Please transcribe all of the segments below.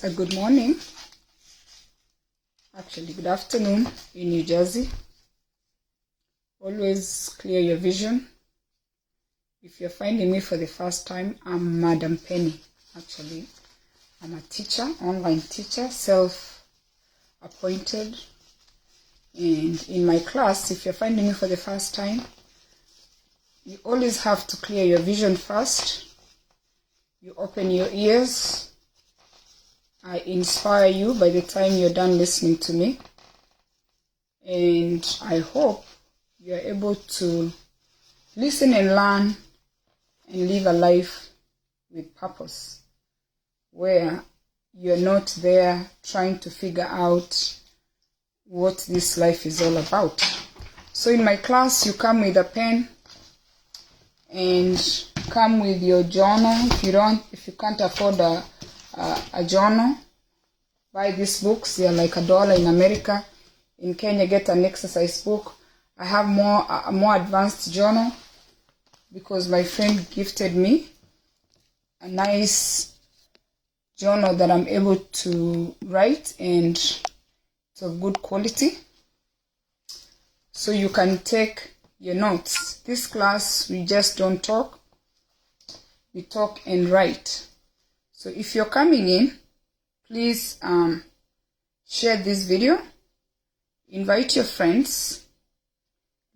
It's a good morning, actually good afternoon in New Jersey. Always clear your vision. If you're finding me for the first time, I'm Madam Penny. Actually, I'm a teacher, online teacher, self-appointed. And in my class, if you're finding me for the first time, you always have to clear your vision first. You open your ears. I inspire you by the time you're done listening to me. And I hope you're able to listen and learn and live a life with purpose, where you're not there trying to figure out what this life is all about. So in my class, you come with a pen and come with your journal. If you can't afford a journal, buy these books. They're like $1 in America. In Kenya, get an exercise book. I have a more advanced journal because my friend gifted me a nice journal that I'm able to write, and it's of good quality. So you can take your notes. This class, we just don't talk. We talk and write. So if you're coming in, please share this video. Invite your friends.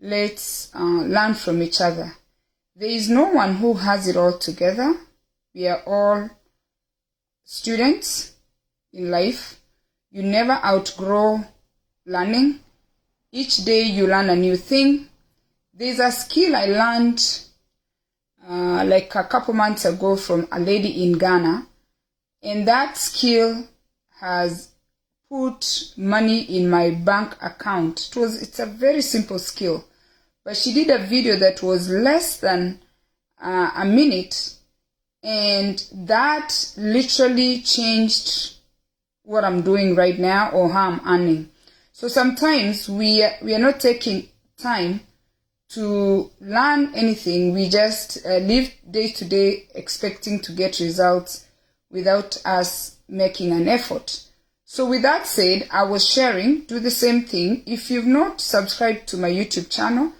Let's learn from each other. There is no one who has it all together. We are all students in life. You never outgrow learning. Each day you learn a new thing. There's a skill I learned like a couple months ago from a lady in Ghana. And that skill has put money in my bank account. It's a very simple skill. But she did a video that was less than a minute. And that literally changed what I'm doing right now or how I'm earning. So sometimes we are not taking time to learn anything. We just live day to day expecting to get results without us making an effort. So with that said, I was sharing, do the same thing. If you've not subscribed to my YouTube channel,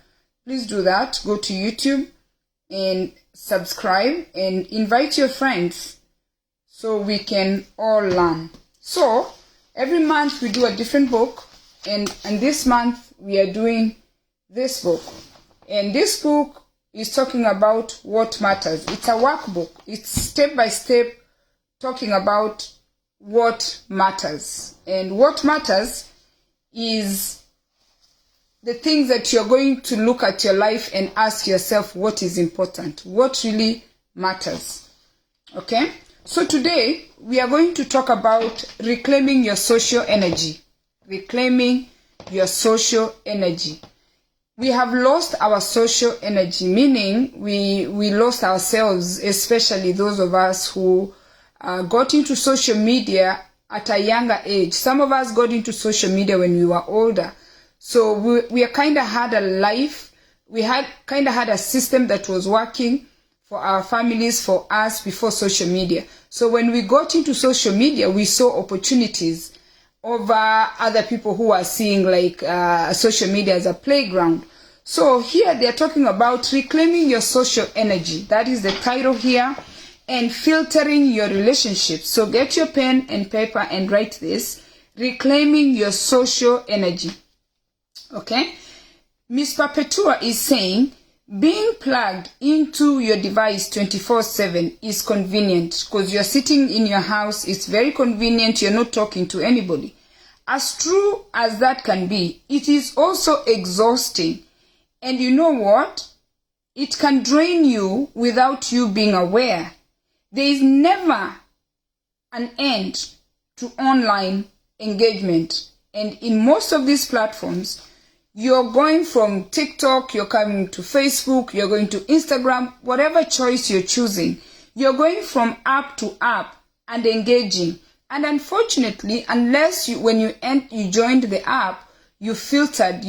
please do that. Go to YouTube and subscribe and invite your friends so we can all learn. So every month we do a different book, and this month we are doing this book. And this book is talking about what matters. It's a workbook. It's step by step talking about what matters. And what matters is the things that you're going to look at your life and ask yourself what is important, what really matters. Okay? So today we are going to talk about reclaiming your social energy. Reclaiming your social energy. We have lost our social energy, meaning we lost ourselves, especially those of us who got into social media at a younger age. Some of us got into social media when we were older. So we kind of had a life. We kind of had a system that was working for our families, for us, before social media. So when we got into social media, we saw opportunities over other people who are seeing like social media as a playground. So here they're talking about reclaiming your social energy. That is the title here. And filtering your relationships. So get your pen and paper and write this. Reclaiming your social energy. Okay? Miss Perpetua is saying, being plugged into your device 24/7 is convenient because you're sitting in your house. It's very convenient. You're not talking to anybody. As true as that can be, it is also exhausting. And you know what? It can drain you without you being aware. There is never an end to online engagement. And in most of these platforms, you're going from TikTok, you're coming to Facebook, you're going to Instagram, whatever choice you're choosing. You're going from app to app and engaging. And unfortunately, unless when you joined the app, you filtered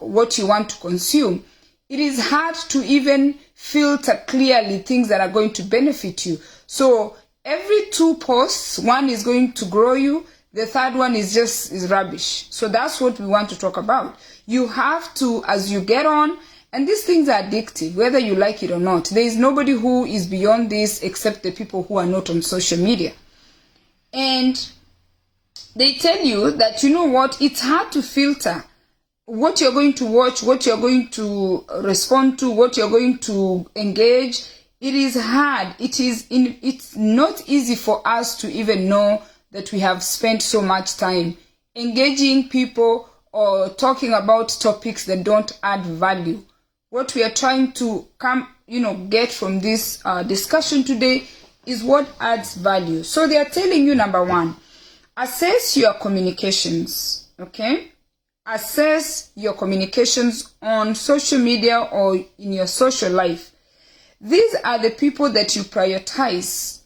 what you want to consume, it is hard to even filter clearly things that are going to benefit you. So every 2 posts, one is going to grow you, the third one is rubbish. So that's what we want to talk about. You have to, as you get on, and these things are addictive, whether you like it or not. There is nobody who is beyond this except the people who are not on social media. And they tell you that, you know what, it's hard to filter what you're going to watch, what you're going to respond to, what you're going to engage. It is hard. It's not easy for us to even know that we have spent so much time engaging people or talking about topics that don't add value. What we are trying to get from this discussion today is what adds value. So they are telling you, number 1, assess your communications, okay? Assess your communications on social media or in your social life. These are the people that you prioritize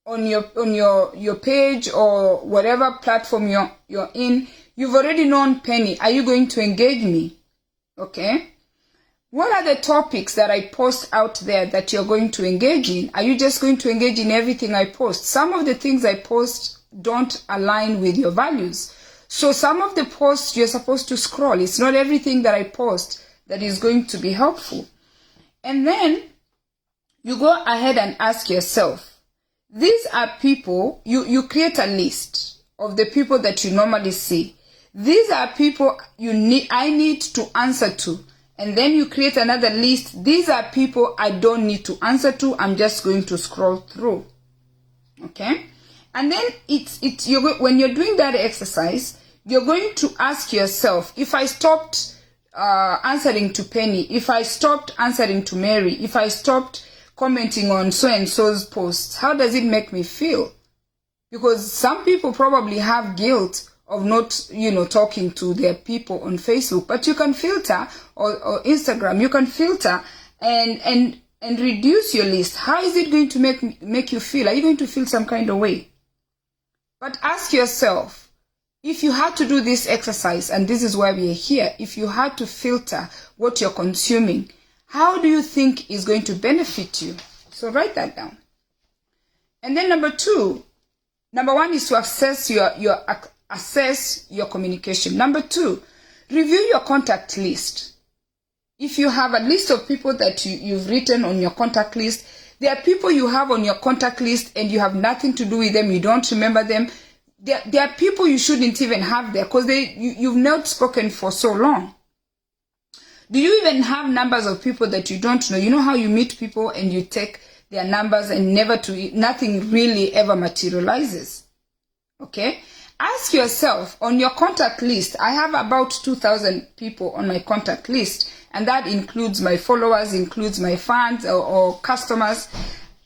on your page or whatever platform you're in. You've already known, Penny, are you going to engage me? Okay? What are the topics that I post out there that you're going to engage in? Are you just going to engage in everything I post? Some of the things I post don't align with your values. So some of the posts you're supposed to scroll. It's not everything that I post that is going to be helpful. And then you go ahead and ask yourself, these are people, you create a list of the people that you normally see. These are people I need to answer to. And then you create another list. These are people I don't need to answer to. I'm just going to scroll through. Okay? And then when you're doing that exercise, you're going to ask yourself, if I stopped answering to Penny, if I stopped answering to Mary, if I stopped commenting on so-and-so's posts, how does it make me feel? Because some people probably have guilt of not, talking to their people on Facebook, but you can filter, or Instagram, you can filter and reduce your list. How is it going to make you feel? Are you going to feel some kind of way? But ask yourself, if you had to do this exercise, and this is why we are here, if you had to filter what you're consuming, how do you think is going to benefit you? So write that down. And then number 1 is to assess your communication. Number 2, review your contact list. If you have a list of people that you've written on your contact list, there are people you have on your contact list and you have nothing to do with them, you don't remember them. There are people you shouldn't even have there because you've not spoken for so long. Do you even have numbers of people that you don't know? You know how you meet people and you take their numbers and nothing really ever materializes? Okay? Ask yourself, on your contact list, I have about 2,000 people on my contact list, and that includes my followers, includes my fans or customers.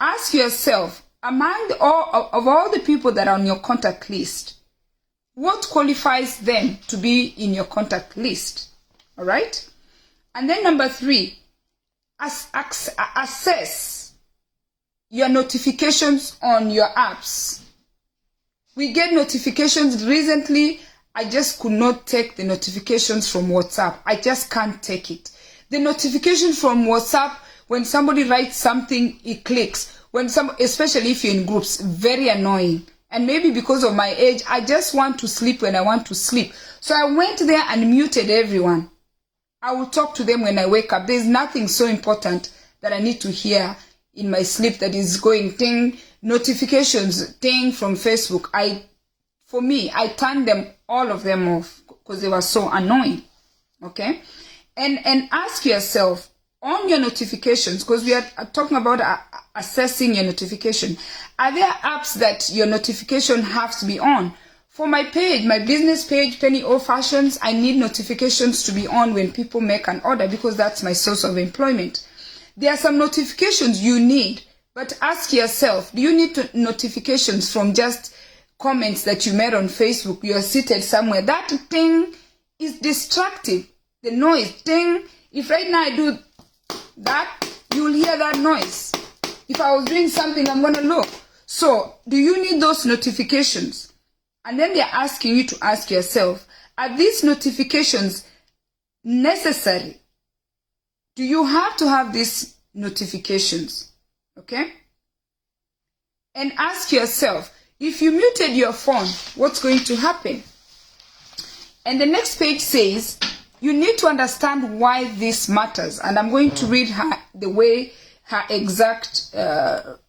Ask yourself, among all the people that are on your contact list, what qualifies them to be in your contact list? All right? And then number 3, assess your notifications on your apps. We get notifications. Recently, I just could not take the notifications from WhatsApp. I just can't take it. The notifications from WhatsApp, when somebody writes something, it clicks. Especially if you're in groups, very annoying. And maybe because of my age, I just want to sleep when I want to sleep. So I went there and muted everyone. I will talk to them when I wake up. There's nothing so important that I need to hear in my sleep that is going ting, notifications, ting from Facebook. I turned all of them off because they were so annoying. Okay? And ask yourself, on your notifications, because we are talking about assessing your notification, are there apps that your notification has to be on? For my page, my business page, Penny O Fashions, I need notifications to be on when people make an order because that's my source of employment. There are some notifications you need, but ask yourself, do you need notifications from just comments that you made on Facebook? You're seated somewhere. That thing is destructive. The noise, thing. If right now I do that, you'll hear that noise. If I was doing something, I'm going to look. So, do you need those notifications? And then they're asking you to ask yourself, are these notifications necessary? Do you have to have these notifications? Okay? and ask yourself, if you muted your phone, what's going to happen? And the next page says, you need to understand why this matters. And I'm going to read her exact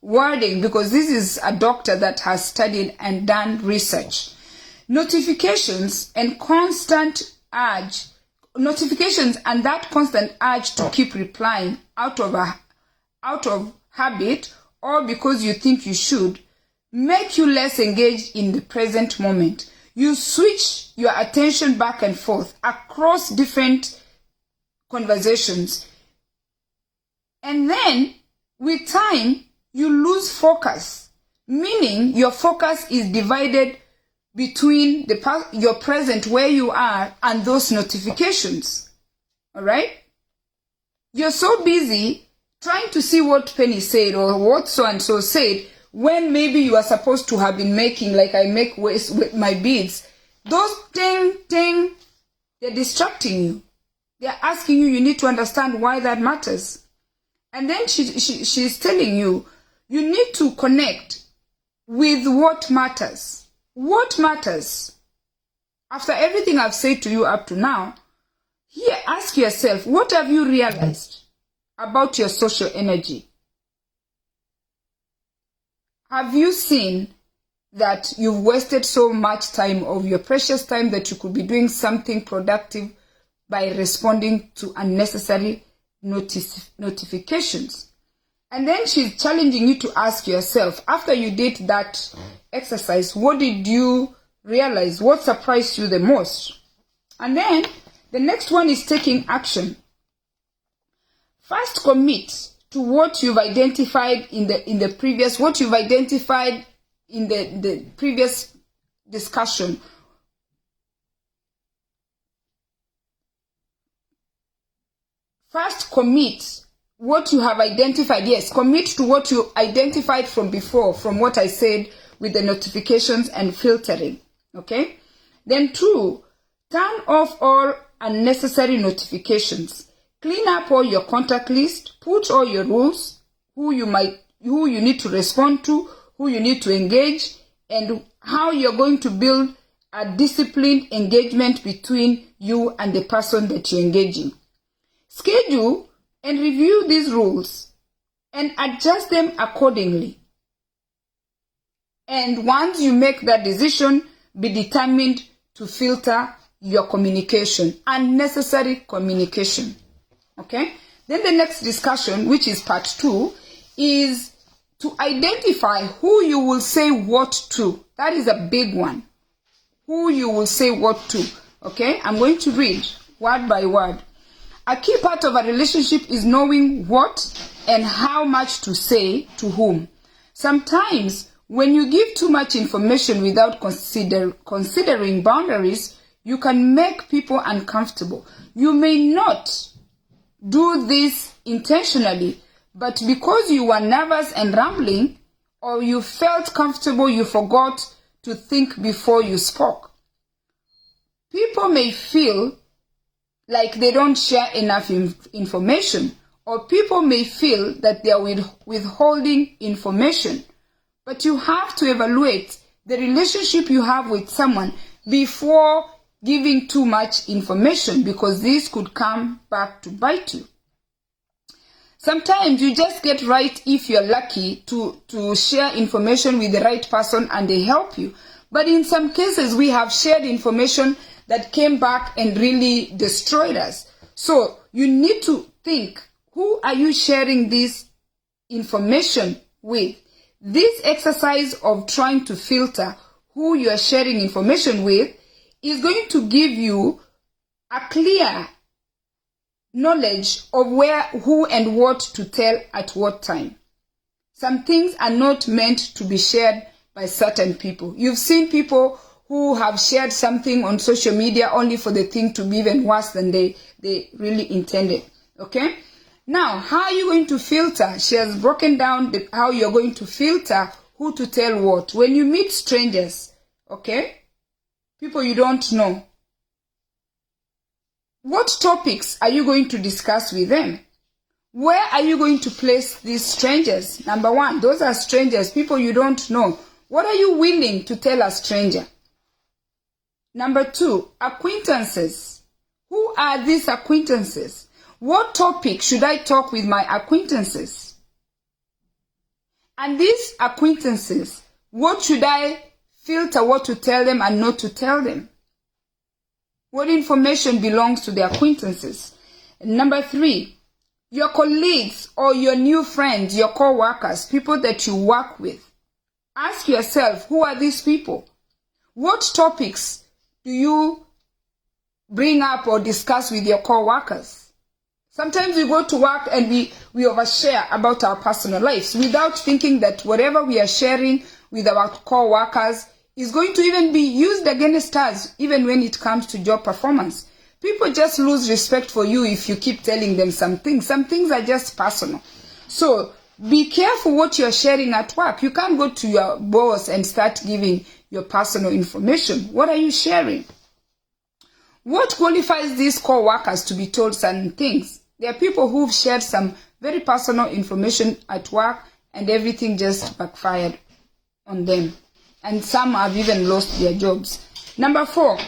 wording, because this is a doctor that has studied and done research. Notifications and that constant urge to keep replying out of habit or because you think you should, make you less engaged in the present moment. You switch your attention back and forth across different conversations. And then, with time, you lose focus, meaning your focus is divided between your present, where you are, and those notifications. All right? You're so busy trying to see what Penny said or what so-and-so said, when maybe you are supposed to have been making, like I make with my beads. Those ting, they're distracting you. They're asking you, you need to understand why that matters. And then she's telling you, you need to connect with what matters. What matters? After everything I've said to you up to now, here, ask yourself, what have you realized about your social energy? Have you seen that you've wasted so much time of your precious time that you could be doing something productive by responding to unnecessary notifications? And then she's challenging you to ask yourself, after you did that exercise, what did you realize? What surprised you the most? And then the next one is taking action. First, commit to what you've identified in the previous discussion. First, commit what you have identified. Yes, commit to what you identified from before, from what I said with the notifications and filtering. Okay? Then 2, turn off all unnecessary notifications. Clean up all your contact list, put all your rules, who you need to respond to, who you need to engage, and how you're going to build a disciplined engagement between you and the person that you're engaging. Schedule and review these rules and adjust them accordingly. And once you make that decision, be determined to filter your communication, unnecessary communication. Okay? Then the next discussion, which is part 2, is to identify who you will say what to. That is a big one. Who you will say what to. Okay? I'm going to read word by word. A key part of a relationship is knowing what and how much to say to whom. Sometimes, when you give too much information without considering boundaries, you can make people uncomfortable. You may not do this intentionally, but because you were nervous and rambling, or you felt comfortable, you forgot to think before you spoke. People may feel like they don't share enough information, or people may feel that they are withholding information. But you have to evaluate the relationship you have with someone before giving too much information, because this could come back to bite you. Sometimes you just get right if you're lucky to share information with the right person and they help you. But in some cases, we have shared information that came back and really destroyed us. So you need to think, who are you sharing this information with? This exercise of trying to filter who you are sharing information with is going to give you a clear knowledge of where, who, and what to tell at what time. Some things are not meant to be shared by certain people. You've seen people who have shared something on social media only for the thing to be even worse than they really intended. Okay? Now, how are you going to filter? She has broken down how you're going to filter who to tell what. When you meet strangers, okay? People you don't know, what topics are you going to discuss with them? Where are you going to place these strangers? Number one, those are strangers, people you don't know. What are you willing to tell a stranger? Number two, acquaintances. Who are these acquaintances? What topic should I talk with my acquaintances? And these acquaintances, what should I filter what to tell them and not to tell them? What information belongs to the acquaintances? And number three, your colleagues or your new friends, your co-workers, people that you work with. Ask yourself, who are these people? What topics do you bring up or discuss with your co-workers? Sometimes we go to work and we overshare about our personal lives without thinking that whatever we are sharing with our co-workers is going to even be used against us, even when it comes to job performance. People just lose respect for you if you keep telling them some things. Some things are just personal. So be careful what you're sharing at work. You can't go to your boss and start giving your personal information. What are you sharing? What qualifies these co-workers to be told certain things? There are people who've shared some very personal information at work and everything just backfired on them. And some have even lost their jobs. Number four,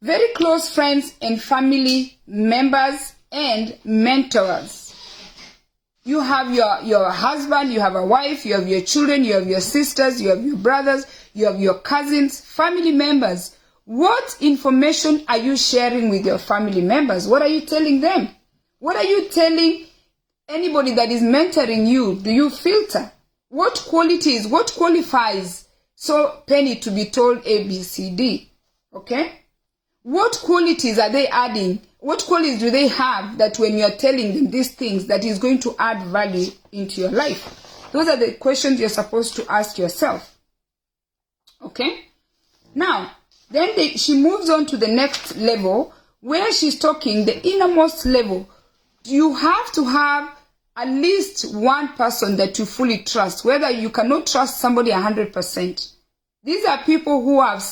very close friends and family members and mentors. You have your husband, you have a wife, you have your children, you have your sisters, you have your brothers, you have your cousins, family members. What information are you sharing with your family members? What are you telling them? What are you telling anybody that is mentoring you? Do you filter? What qualities, what qualifies so Penny to be told A, B, C, D? Okay? What qualities are they adding? What qualities do they have that when you're telling them these things that is going to add value into your life? Those are the questions you're supposed to ask yourself. Okay? Now, then she moves on to the next level where she's talking the innermost level. You have to have at least one person that you fully trust, whether you cannot trust somebody 100%. These are people who have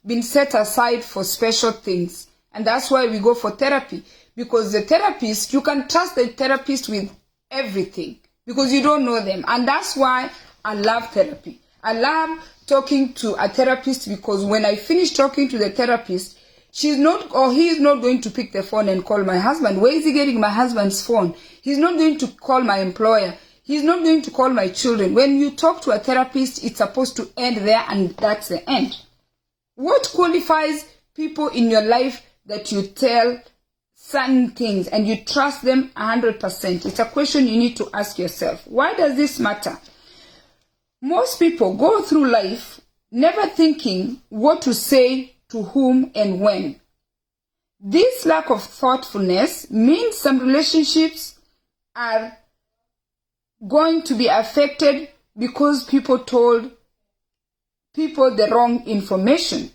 been set aside for special things. And that's why we go for therapy. Because the therapist, you can trust the therapist with everything. Because you don't know them. And that's why I love therapy. I love talking to a therapist because when I finish talking to the therapist, she's not or he is not going to pick the phone and call my husband. Where is he getting my husband's phone? He's not going to call my employer. He's not going to call my children. When you talk to a therapist, it's supposed to end there and that's the end. What qualifies people in your life that you tell certain things and you trust them 100%? It's a question you need to ask yourself. Why does this matter? Most people go through life never thinking what to say to whom and when. This lack of thoughtfulness means some relationships are going to be affected because people told people the wrong information.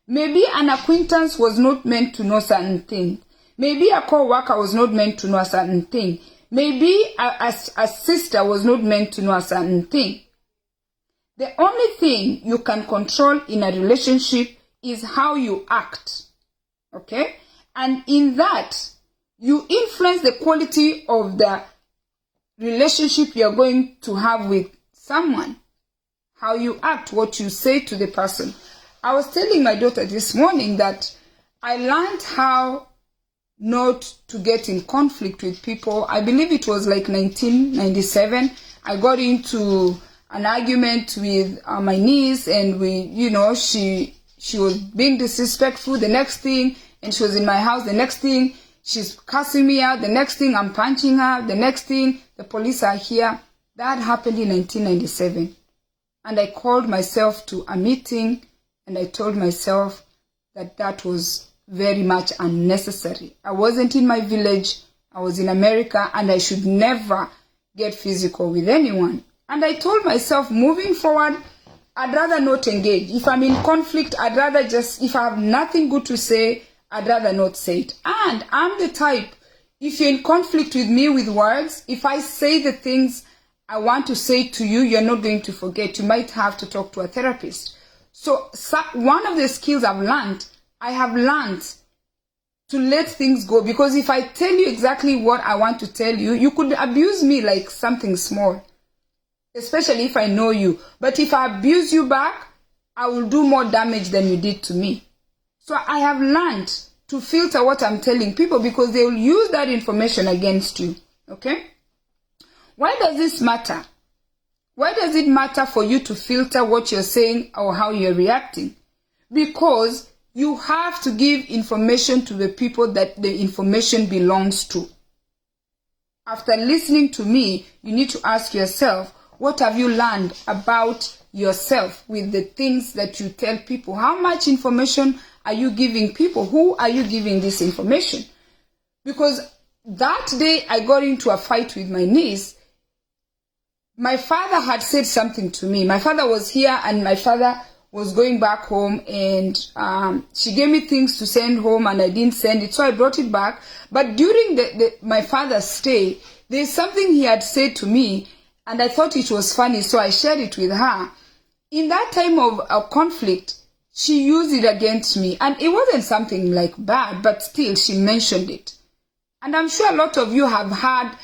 Maybe an acquaintance was not meant to know certain thing. Maybe a co-worker was not meant to know a certain thing. Maybe a sister was not meant to know a certain thing. The only thing you can control in a relationship is how you act. Okay? And in that, you influence the quality of the relationship you're going to have with someone. How you act, what you say to the person. I was telling my daughter this morning that I learned how not to get in conflict with people. I believe it was like 1997. I got into an argument with my niece and she was being disrespectful. The next thing, and she was in my house. The next thing, she's cussing me out. The next thing, I'm punching her. The next thing, the police are here. That happened in 1997. And I called myself to a meeting and I told myself that that was very much unnecessary. I wasn't in my village. I was in America and I should never get physical with anyone. And I told myself, moving forward, I'd rather not engage. If I'm in conflict, I'd rather if I have nothing good to say, I'd rather not say it. And I'm the type, if you're in conflict with me with words, if I say the things I want to say to you, you're not going to forget. You might have to talk to a therapist. So one of the skills I have learned to let things go, because if I tell you exactly what I want to tell you, you could abuse me like something small, especially if I know you. But if I abuse you back, I will do more damage than you did to me. So I have learned to filter what I'm telling people, because they will use that information against you. Okay? Why does this matter? Why does it matter for you to filter what you're saying or how you're reacting? Because you have to give information to the people that the information belongs to. After listening to me, you need to ask yourself, what have you learned about yourself with the things that you tell people? How much information are you giving people? Who are you giving this information? Because that day I got into a fight with my niece. My father had said something to me. My father was here and my father was going back home, and she gave me things to send home and I didn't send it, so I brought it back. But during my father's stay, there's something he had said to me and I thought it was funny, so I shared it with her. In that time of a conflict, she used it against me, and it wasn't something like bad, but still she mentioned it. And I'm sure a lot of you have had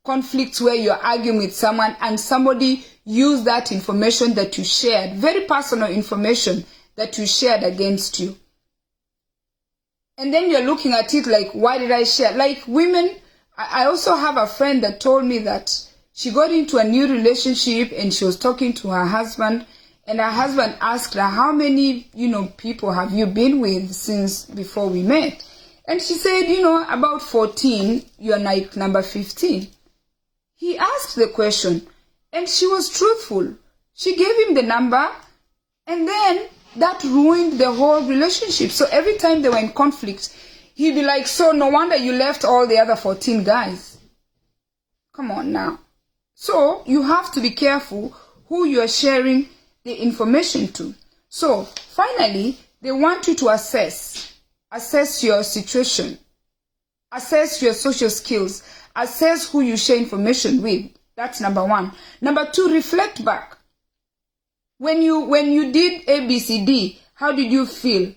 conflicts where you're arguing with someone and somebody used that information that you shared, very personal information that you shared against you. And then you're looking at it like, why did I share? Like women, I also have a friend that told me that she got into a new relationship and she was talking to her husband, and her husband asked her, how many, people have you been with since before we met? And she said, about 14, you're like number 15. He asked the question and she was truthful. She gave him the number, and then that ruined the whole relationship. So every time they were in conflict, he'd be like, so no wonder you left all the other 14 guys. Come on now. So you have to be careful who you are sharing the information to. So finally, they want you to assess your situation, assess your social skills, assess who you share information with. That's number one. Number two, reflect back. When you did ABCD, how did you feel?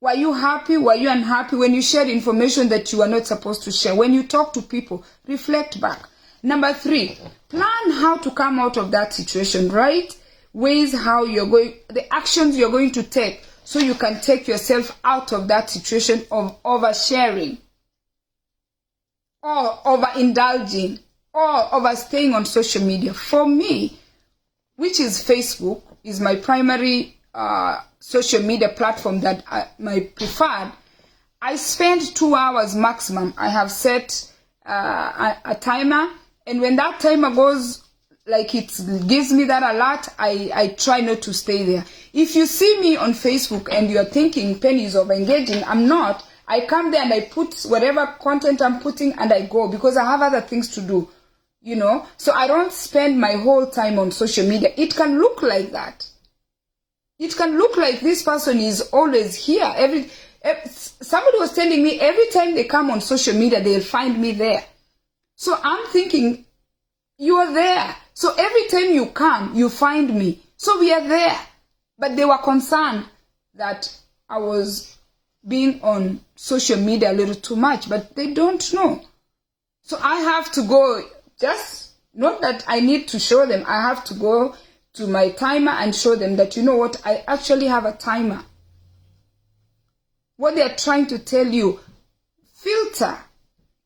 Were you happy? Were you unhappy? When you shared information that you are not supposed to share, when you talk to people, reflect back. Number three, plan how to come out of that situation, right? Ways how the actions you're going to take so you can take yourself out of that situation of oversharing or overindulging or overstaying on social media. For me, which is Facebook, is my primary social media platform that my preferred, I spend 2 hours maximum. I have set a timer, and when that timer goes, like it gives me that alert, I try not to stay there. If you see me on Facebook and you're thinking Penny is over engaging, I'm not. I come there and I put whatever content I'm putting and I go, because I have other things to do, So I don't spend my whole time on social media. It can look like that. It can look like this person is always here. Somebody was telling me every time they come on social media, they'll find me there. So I'm thinking, you are there. So every time you come, you find me. So we are there. But they were concerned that I was being on social media a little too much, but they don't know. So I have to go, just not that I need to show them, I have to go to my timer and show them that, you know what, I actually have a timer. What they're trying to tell you, filter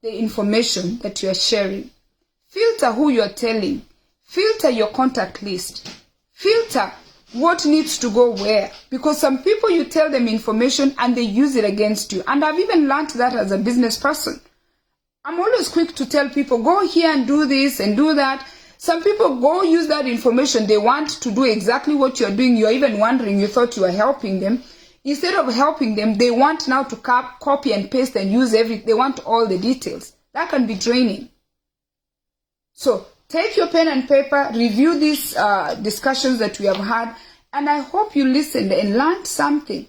the information that you are sharing. Filter who you are telling. Filter your contact list. Filter what needs to go where. Because some people, you tell them information and they use it against you. And I've even learned that as a business person. I'm always quick to tell people, go here and do this and do that. Some people go use that information. They want to do exactly what you're doing. You're even wondering, you thought you were helping them. Instead of helping them, they want now to copy and paste and use everything. They want all the details. That can be draining. So take your pen and paper, review these discussions that we have had, and I hope you listened and learned something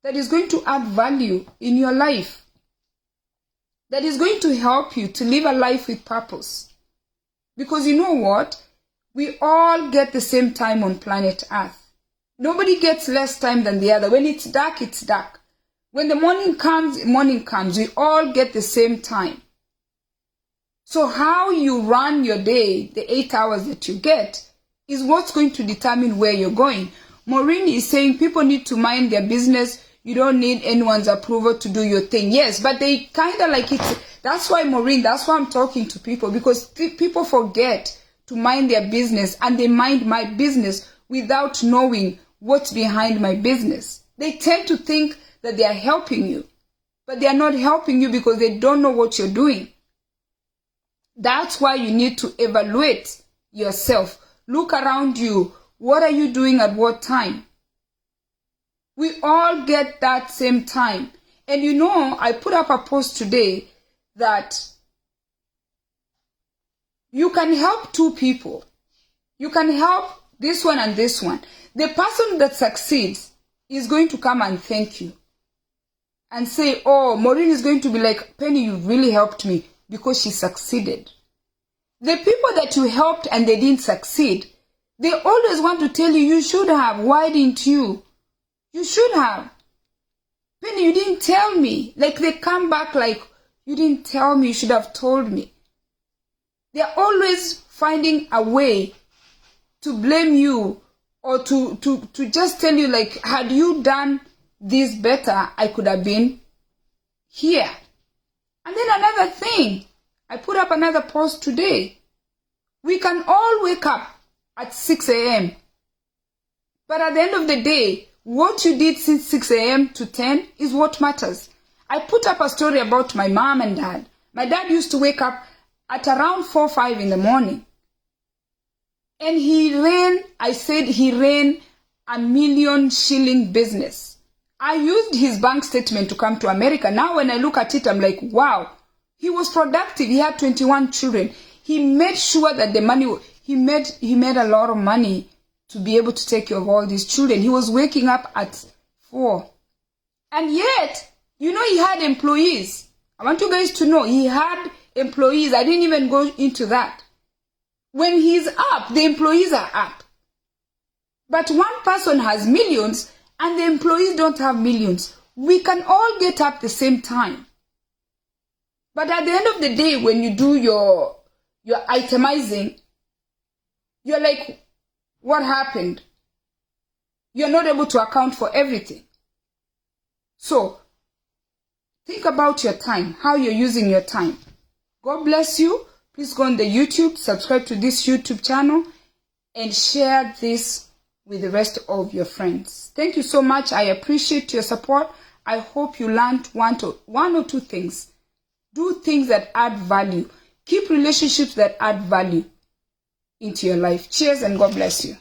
that is going to add value in your life, that is going to help you to live a life with purpose. Because you know what? We all get the same time on planet Earth. Nobody gets less time than the other. When it's dark, it's dark. When the morning comes, we all get the same time. So how you run your day, the 8 hours that you get, is what's going to determine where you're going. Maureen is saying people need to mind their business. You don't need anyone's approval to do your thing. Yes, but they kind of like it. That's why, Maureen, that's why I'm talking to people, because people forget to mind their business, and they mind my business without knowing what's behind my business. They tend to think that they are helping you, but they are not helping you because they don't know what you're doing. That's why you need to evaluate yourself. Look around you. What are you doing at what time? We all get that same time. And you know, I put up a post today that you can help two people. You can help this one and this one. The person that succeeds is going to come and thank you and say, oh, Maureen is going to be like, Penny, you really helped me, because she succeeded. The people that you helped and they didn't succeed, they always want to tell you, you should have. Why didn't you? You should have. Penny, you didn't tell me. Like, they come back like, you didn't tell me, you should have told me. They're always finding a way to blame you, or to just tell you, like, had you done this better, I could have been here. And then another thing, I put up another post today. We can all wake up at 6 a.m. But at the end of the day, what you did since 6 a.m. to 10 is what matters. I put up a story about my mom and dad. My dad used to wake up at around 4 or 5 in the morning. And he ran $1 million shilling business. I used his bank statement to come to America. Now when I look at it, I'm like, wow, he was productive. He had 21 children. He made sure that the money, he made a lot of money to be able to take care of all these children. He was waking up at 4. And yet, you know, he had employees. I want you guys to know he had employees. I didn't even go into that. When he's up, the employees are up. But one person has millions and the employees don't have millions. We can all get up the same time. But at the end of the day, when you do your itemizing, you're like, what happened? You're not able to account for everything. So, think about your time, how you're using your time. God bless you. Please go on the YouTube, subscribe to this YouTube channel, and share this with the rest of your friends. Thank you so much. I appreciate your support. I hope you learned one or two things. Do things that add value. Keep relationships that add value into your life. Cheers and God bless you.